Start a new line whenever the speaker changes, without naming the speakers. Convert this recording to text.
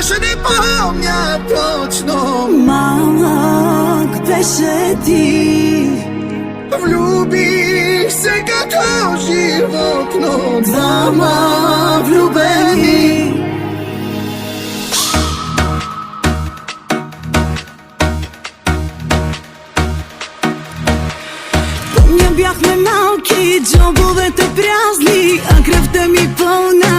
ще не помня точно.
Малък беше ти,
Влюбих се като животно,
двама влюбени. Помня бяхме малки, джобовете празни, а кръвта ми пълна